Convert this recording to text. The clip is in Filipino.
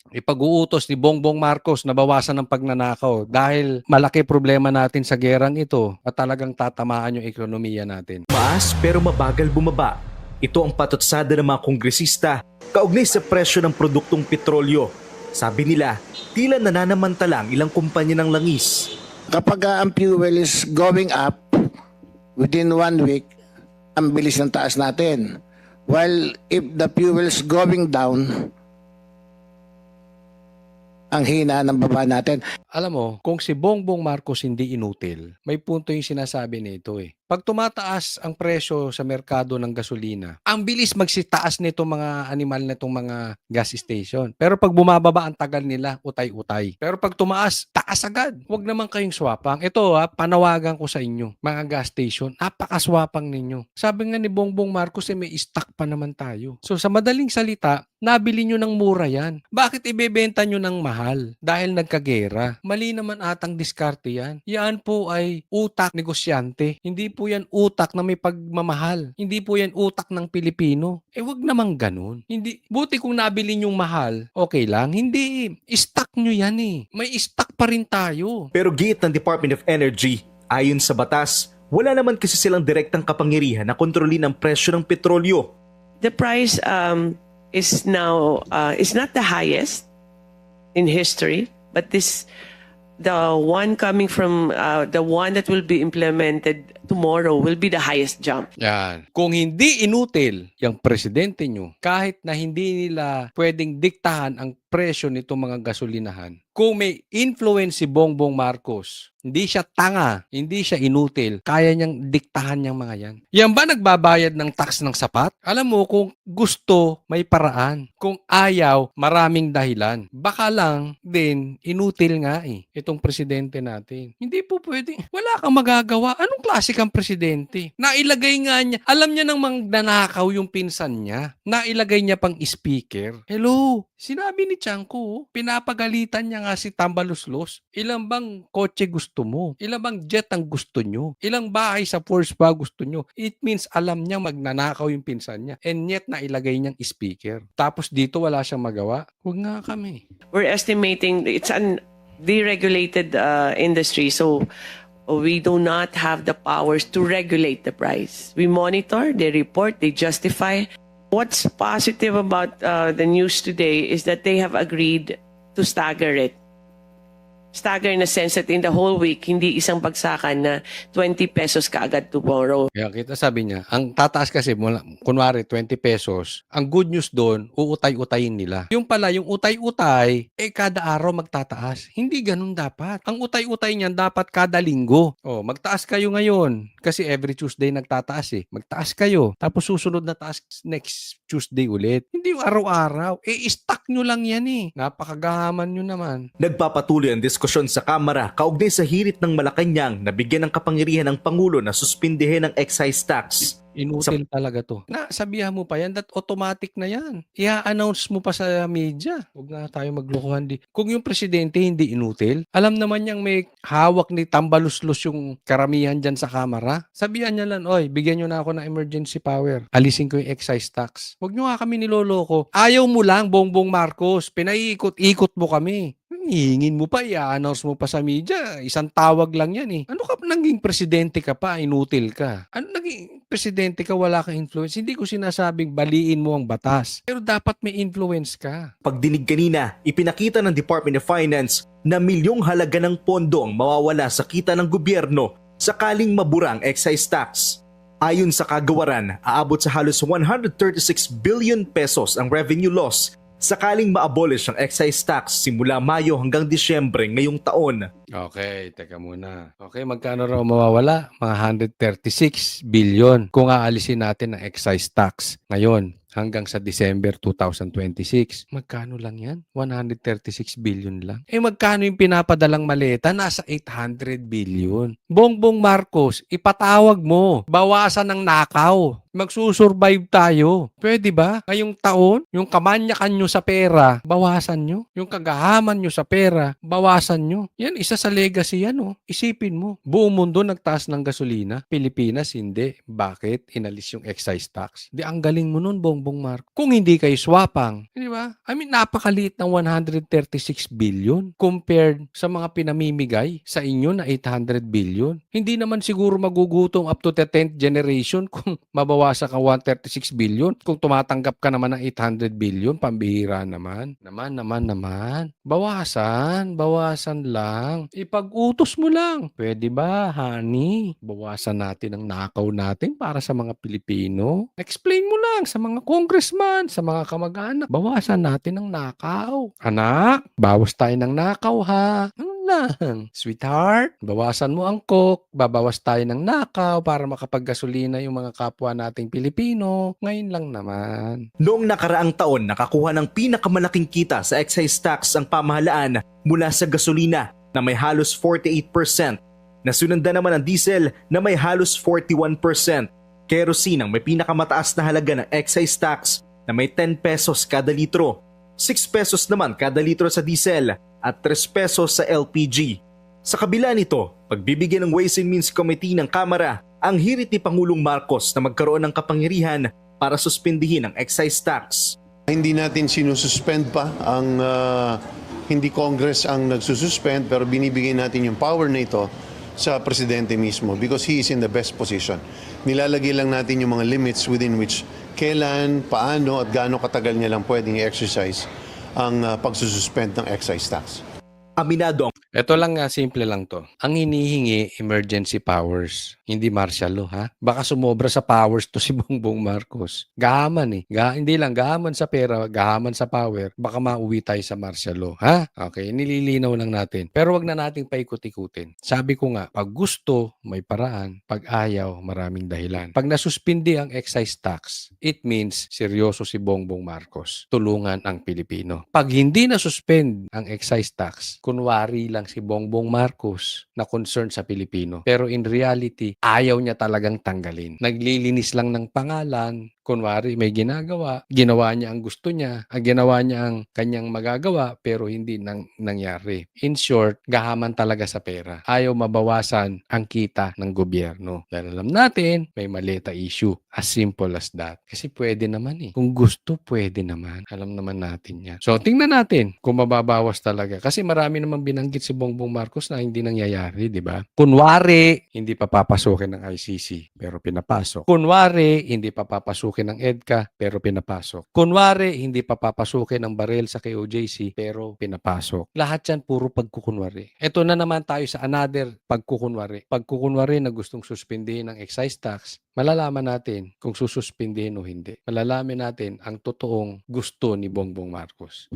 ipag-uutos ni Bongbong Marcos na bawasan ng pagnanakaw dahil malaki problema natin sa gerang ito at talagang tatamaan yung ekonomiya natin. Maas pero mabagal bumaba. Ito ang patutsada ng mga kongresista kaugnay sa presyo ng produktong petrolyo. Sabi nila, tila nananamantala ang ilang kumpanya ng langis. Kapag ang fuel is going up, within 1 week, ang bilis ng taas natin. While if the fuel is going down, ang hina ng baba natin. Alam mo, kung si Bongbong Marcos hindi inutil, may punto yung sinasabi nito eh. Pag tumataas ang presyo sa merkado ng gasolina, ang bilis magsitaas nito mga animal na itong mga gas station. Pero pag bumababa, ang tagal nila, utay-utay. Pero pag tumaas, taas agad. Huwag naman kayong swapang. Ito panawagan ko sa inyo, mga gas station, napakaswapang ninyo. Sabi nga ni Bongbong Marcos, may stock pa naman tayo. So sa madaling salita, nabili nyo ng mura yan. Bakit ibebenta nyo ng mahal? Dahil nagkagera. Mali naman atang diskarte yan. Yan po ay utak negosyante. Hindi po yan utak na may pagmamahal. Hindi po yan utak ng Pilipino. Wag namang ganun. Hindi, buti kung nabili nyong mahal, okay lang. Hindi, stock nyo yan May stock pa rin tayo. Pero giit ng Department of Energy, ayon sa batas, wala naman kasi silang direktang kapangyarihan na kontrolin ang presyo ng petrolyo. The price is now is not the highest in history, but the one coming from the one that will be implemented tomorrow will be the highest jump. Yan. Kung hindi inutil yung presidente nyo, kahit na hindi nila pwedeng diktahan ang presyo nitong mga gasolinahan, kung may influence si Bongbong Marcos, hindi siya tanga, hindi siya inutil, kaya niyang diktahan yung mga yan. Yan ba nagbabayad ng tax ng sapat? Alam mo, kung gusto, may paraan. Kung ayaw, maraming dahilan. Baka lang din, inutil nga itong presidente natin. Hindi po pwede. Wala kang magagawa. Anong klase kang presidente? Nailagay nga niya, alam niya nang mangnanakaw yung pinsan niya. Nailagay niya pang speaker. Hello, sinabi ni Chanko, pinapagalitan niya nga si Tambaluslos. Ilang bang kotse gusto mo? Ilang bang jet ang gusto nyo? Ilang bahay sa force ba gusto nyo? It means alam niya magnanakaw yung pinsan niya. And yet, nailagay niyang speaker. Tapos dito wala siyang magawa. Huwag nga kami. We're estimating it's an deregulated industry, so we do not have the powers to regulate the price. We monitor, they report, they justify. What's positive about the news today is that they have agreed to stagger it. Stagger in a sense that in the whole week, hindi isang bagsakan na 20 pesos kaagad tomorrow. Kaya kita sabi niya, ang tataas kasi, kunwari 20 pesos, ang good news doon, uutay-utayin nila. Yung pala, yung utay-utay, kada araw magtataas. Hindi ganun dapat. Ang utay-utay niyan dapat kada linggo. Magtaas kayo ngayon. Kasi every Tuesday nagtataas Magtaas kayo. Tapos susunod na taas next Tuesday ulit. Hindi yung araw-araw. Stock nyo lang yan Napakagahaman nyo naman. Nagpapatuloy ang diskusyon sa Kamara kaugnay sa hirit ng Malacanang na bigyan ng kapangyarihan ng Pangulo na suspindihin ang excise tax. Inutil talaga to. Sabihan mo pa yan, that automatic na yan. I-announce mo pa sa media. Huwag na tayo maglokohan. Kung yung presidente hindi inutil, alam naman niyang may hawak ni Tambaluslos yung karamihan dyan sa Kamara. Sabihan niya lang, oy, bigyan niyo na ako ng emergency power. Alisin ko yung excise tax. Huwag niyo nga kami niloloko. Ayaw mo lang, Bongbong Marcos. Pinaiikot-ikot mo kami. Hihingin mo pa, i-announce mo pa sa media. Isang tawag lang yan Ano ka naging presidente ka pa, inutil ka? Ano naging presidente ka, wala kang influence? Hindi ko sinasabing baliin mo ang batas. Pero dapat may influence ka. Pagdinig kanina, ipinakita ng Department of Finance na milyong halaga ng pondo ang mawawala sa kita ng gobyerno sakaling mabura ang excise tax. Ayon sa kagawaran, aabot sa halos 136 billion pesos ang revenue loss sakaling ma-abolish ang excise tax simula Mayo hanggang Disyembre ngayong taon. Okay, teka muna. Okay, magkano raw mawawala? Mga 136 billion kung aalisin natin ang excise tax ngayon hanggang sa December 2026. Magkano lang yan? 136 billion lang. Magkano yung pinapadalang maleta? Nasa 800 billion. Bongbong Marcos, ipatawag mo. Bawasan ng nakaw. Magsusurvive tayo. Pwede ba? Ngayong taon, yung kamanyakan nyo sa pera, bawasan nyo. Yung kagahaman nyo sa pera, bawasan nyo. Yan, isa sa legacy yan. Oh. Isipin mo, buong mundo nagtaas ng gasolina. Pilipinas, hindi. Bakit? Inalis yung excise tax. Di, ang galing mo nun, Bongbong Marcos. Kung hindi kayo swapang, di ba? I mean, napakaliit ng 136 billion compared sa mga pinamimigay sa inyo na 800 billion. Hindi naman siguro magugutom up to the 10th generation kung mabawasan ka 136 billion. Kung tumatanggap ka naman ng 800 billion, pambihira naman. Naman. Bawasan lang. Ipag-utos mo lang. Pwede ba, honey? Bawasan natin ang nakaw natin para sa mga Pilipino. Explain mo lang sa mga congressman, sa mga kamag-anak. Bawasan natin ang nakaw. Anak, bawas tayo ng nakaw ha. Ano lang, sweetheart, bawasan mo ang coke, babawas tayo ng nakaw para makapaggasolina yung mga kapwa nating Pilipino. Ngayon lang naman. Noong nakaraang taon, nakakuha ng pinakamalaking kita sa excise tax ang pamahalaan mula sa gasolina na may halos 48%. Nasundan naman ang diesel na may halos 41%. Kerosene ang may pinakamataas na halaga ng excise tax na may 10 pesos kada litro. 6 pesos naman kada litro sa diesel at 3 pesos sa LPG. Sa kabila nito, pagbibigyan ng Ways and Means Committee ng Kamara ang hirit ni Pangulong Marcos na magkaroon ng kapangyarihan para suspindihin ang excise tax. Hindi natin sinususpend pa ang hindi Congress ang nagsususpend, pero binibigay natin yung power na ito sa presidente mismo because he is in the best position. Nilalagay lang natin yung mga limits within which kailan, paano at gaano katagal niya lang pwedeng i-exercise ang pagsususpend ng excise tax. Aminado ang Ito lang nga, simple lang to. Ang hinihingi, emergency powers. Hindi martial law, ha? Baka sumobra sa powers to si Bongbong Marcos. Gahaman eh. Hindi lang, gahaman sa pera, gahaman sa power. Baka mauwi tayo sa martial law, ha? Okay, nililinaw lang natin. Pero wag na nating paikot-ikutin. Sabi ko nga, pag gusto, may paraan. Pag ayaw, maraming dahilan. Pag nasuspindi ang excise tax, it means seryoso si Bongbong Marcos. Tulungan ang Pilipino. Pag hindi nasuspend ang excise tax, kunwari lang si Bongbong Marcos na concerned sa Pilipino. Pero in reality, ayaw niya talagang tanggalin. Naglilinis lang ng pangalan. Kunwari may ginawa niya ang gusto niya, ginawa niya ang kanyang magagawa, pero hindi nangyari. In short, gahaman talaga sa pera. Ayaw mabawasan ang kita ng gobyerno. Dahil alam natin, may maleta issue. As simple as that. Kasi pwede naman eh. Kung gusto, pwede naman. Alam naman natin yan. So, tingnan natin kung mababawas talaga. Kasi marami naman binanggit si Bongbong Marcos na hindi nangyayari, di ba? Kunwari, hindi pa papasukin ng ICC, pero pinapasok. Kunwari, hindi pa papasukin ng EDCA, pero pinapasok. Kunwari, hindi pa papasukin ng barel sa KOJC, pero pinapasok. Lahat yan puro pagkukunwari. Ito na naman tayo sa another pagkukunwari. Pagkukunwari na gustong suspindihin ng excise tax, malalaman natin kung sususpindihin o hindi. Malalaman natin ang totoong gusto ni Bongbong Marcos.